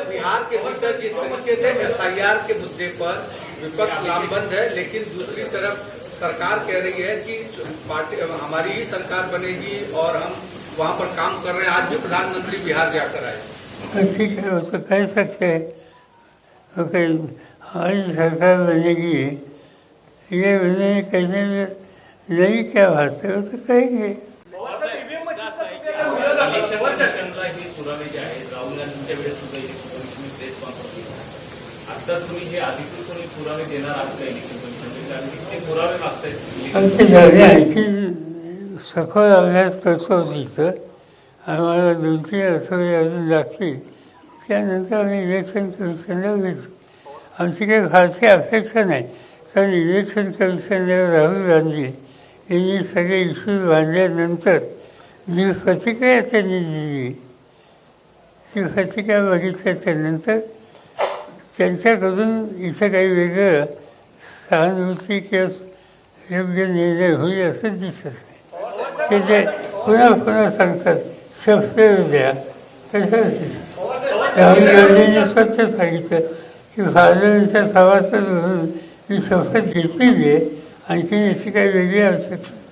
बिहार के भीतर जिस तरीके से एसआईआर के मुद्दे पर विपक्ष लामबंद है, लेकिन दूसरी तरफ सरकार कह रही है कि पार्टी हमारी ही सरकार बनेगी और हम वहां पर काम कर रहे हैं। आज भी प्रधानमंत्री बिहार जाकर आए। तो ठीक है, वो तो कह सकते हैं हमारी सरकार बनेगी, ये उन्हें कहने में नहीं क्या बात है, वो तो कहेंगे। पुरावे जे आहेत राहुल गांधींच्या वेळेस सुद्धा इलेक्शन कमिशनने प्रेस कॉन्फरन्स आता तुम्ही हे अधिकृतपणे पुरावे देणार आहात का इलेक्शन कमिशनचे, कारण की ते पुरावे मागतायत आणखी सखोल अभ्यास करतो तिथं आम्हाला 2-3 आठवडे अजून लागतील, त्यानंतर आम्ही इलेक्शन कमिशनला भेटू. आमची काही फारशी अपेक्षा नाही, कारण इलेक्शन कमिशनला राहुल गांधी यांनी सगळे इश्यूज मांडल्यानंतर जी प्रतिक्रिया त्यांनी दिली, ती प्रतिक्रिया बघितल्याच्यानंतर त्यांच्याकडून इथं काही वेगळं सहानुभूती किंवा योग्य निर्णय होईल असं दिसत नाही. ते जे पुन्हा पुन्हा सांगतात शपथ द्या, तसंच राहुल गांधींनी स्वच्छ सांगितलं की फादरांच्या सभासद म्हणून मी शपथ घेतलेली आहे, आणखी याची काही वेगळी आवश्यकता